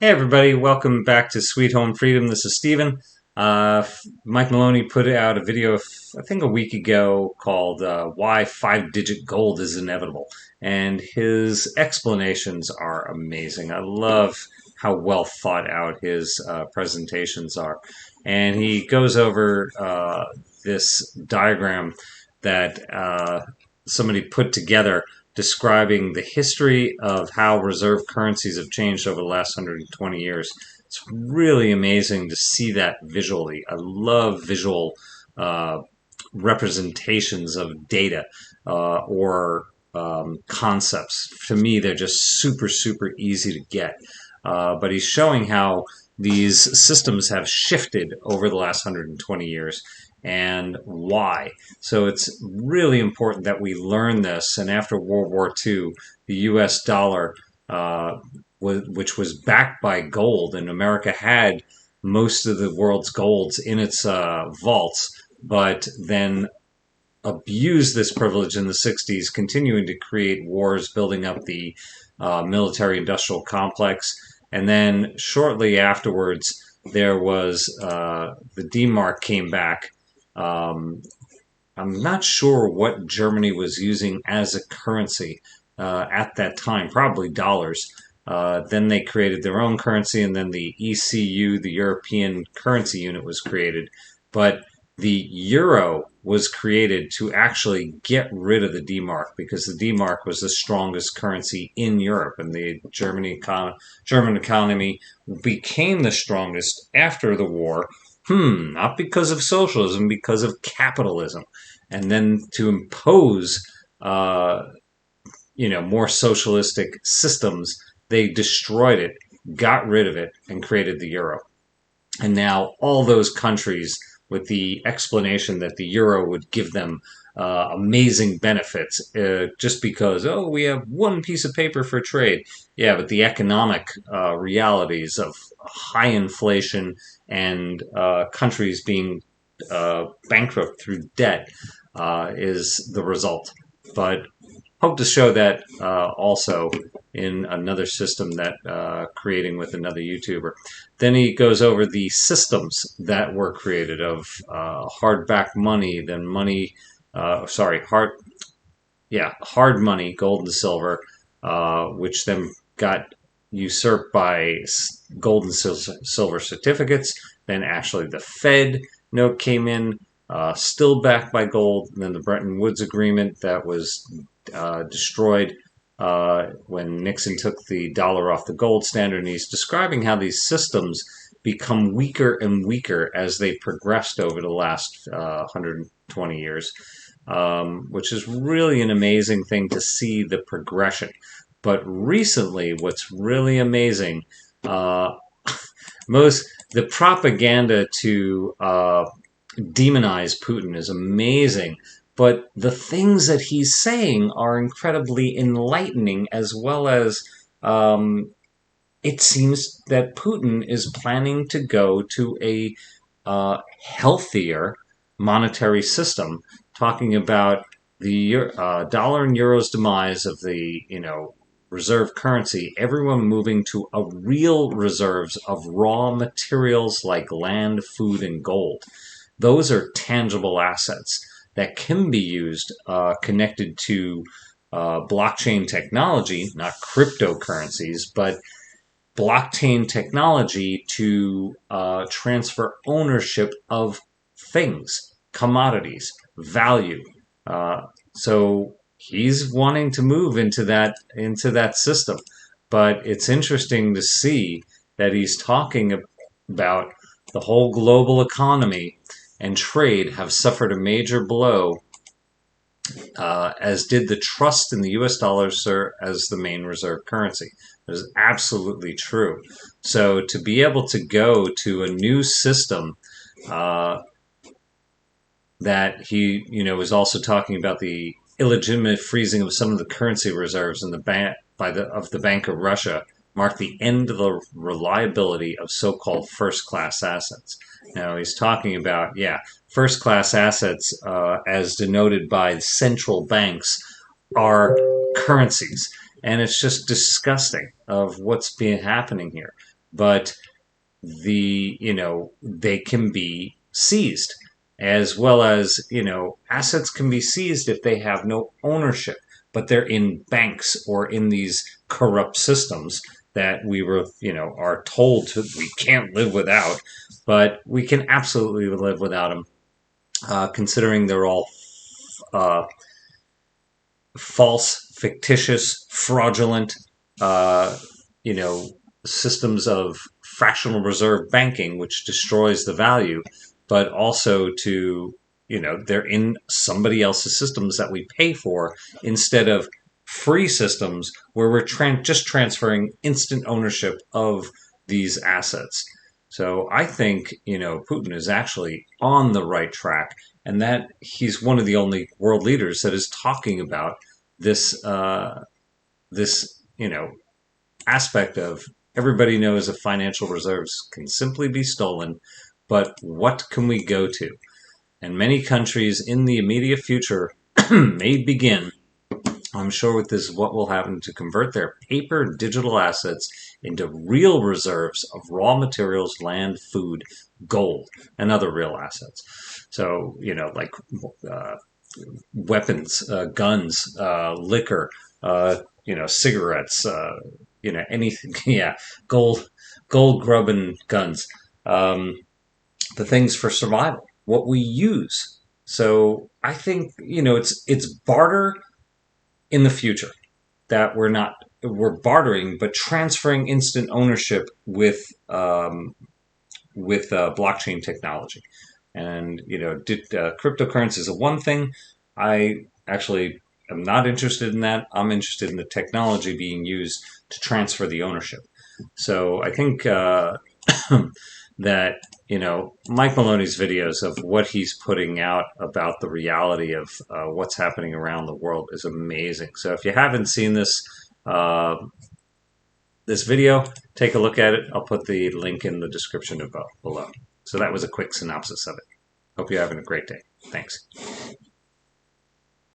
Hey everybody, welcome back to Sweet Home Freedom. This is Steven. Mike Maloney put out a video, I think a week ago, called Why Five-Digit Gold is Inevitable. And his explanations are amazing. I love how well thought out his presentations are. And he goes over this diagram that somebody put together describing the history of how reserve currencies have changed over the last 120 years. It's really amazing to see that visually. I love visual uh, representations of data or concepts. To me, they're just super, super easy to get. But he's showing how these systems have shifted over the last 120 years and why. So it's really important that we learn this. And after World War II, the US dollar, which was backed by gold, and America had most of the world's golds in its vaults, but then abused this privilege in the 60s, continuing to create wars, building up the military industrial complex. And then shortly afterwards, there was the D-Mark came back. um, I'm not sure what Germany was using as a currency at that time, probably dollars. Then they created their own currency, and then the ECU, the European Currency Unit, was created. But the euro was created to actually get rid of the D-Mark because the D-Mark was the strongest currency in Europe, and the German economy became the strongest after the war. Not because of socialism, because of capitalism. And then to impose, uh, more socialistic systems, they destroyed it, got rid of it, and created the euro. And now all those countries, with the explanation that the euro would give them amazing benefits just because, oh, we have one piece of paper for trade. Yeah, but the economic realities of high inflation and countries being bankrupt through debt is the result. But hope to show that also in another system that creating with another YouTuber. Then he goes over the systems that were created of hardback money, then money, hard money, gold and silver, which then got usurped by gold and silver certificates. Then actually the Fed note came in, still backed by gold. And then the Bretton Woods Agreement that was destroyed when Nixon took the dollar off the gold standard. And he's describing how these systems become weaker and weaker as they progressed over the last 120 years, which is really an amazing thing to see the progression. But recently, what's really amazing, uh, most the propaganda to demonize Putin is amazing, but the things that he's saying are incredibly enlightening, as well as it seems that Putin is planning to go to a healthier monetary system, talking about the dollar and euro's demise of the reserve currency, everyone moving to a real reserves of raw materials like land, food, and gold. Those are tangible assets that can be used connected to blockchain technology, not cryptocurrencies, but blockchain technology to transfer ownership of things, commodities, value. So he's wanting to move into that system, but it's interesting to see that he's talking about the whole global economy and trade have suffered a major blow, as did the trust in the US dollar, sir, as the main reserve currency. That is absolutely true. So to be able to go to a new system that he, was also talking about the illegitimate freezing of some of the currency reserves in the bank of the Bank of Russia marked the end of the reliability of so-called first-class assets. Now he's talking about, first-class assets, as denoted by central banks, are currencies, and it's just disgusting of what's been happening here. but they can be seized, as well as, assets can be seized if they have no ownership, but they're in banks or in these corrupt systems that are told we can't live without, but we can absolutely live without them, considering they're all uh, false, fictitious, fraudulent, uh, you know, systems of fractional reserve banking, which destroys the value, but also they're in somebody else's systems that we pay for instead of free systems where we're just transferring instant ownership of these assets. So I think, Putin is actually on the right track, and that he's one of the only world leaders that is talking about this aspect of everybody knows that financial reserves can simply be stolen, but what can we go to? And many countries in the immediate future may begin, I'm sure, with this, what will happen to convert their paper and digital assets into real reserves of raw materials, land, food, gold, and other real assets. So, like uh, weapons, guns, liquor, cigarettes, anything. Yeah, gold, gold grubbing guns, um, the things for survival, what we use. So I think it's barter in the future that we're bartering, but transferring instant ownership with blockchain technology. And cryptocurrency is a one thing. I actually am not interested in that. I'm interested in the technology being used to transfer the ownership. So I think that Mike Maloney's videos of what he's putting out about the reality of what's happening around the world is amazing. So if you haven't seen uh, this video, take a look at it. I'll put the link in the description below. So that was a quick synopsis of it. Hope you're having a great day. Thanks.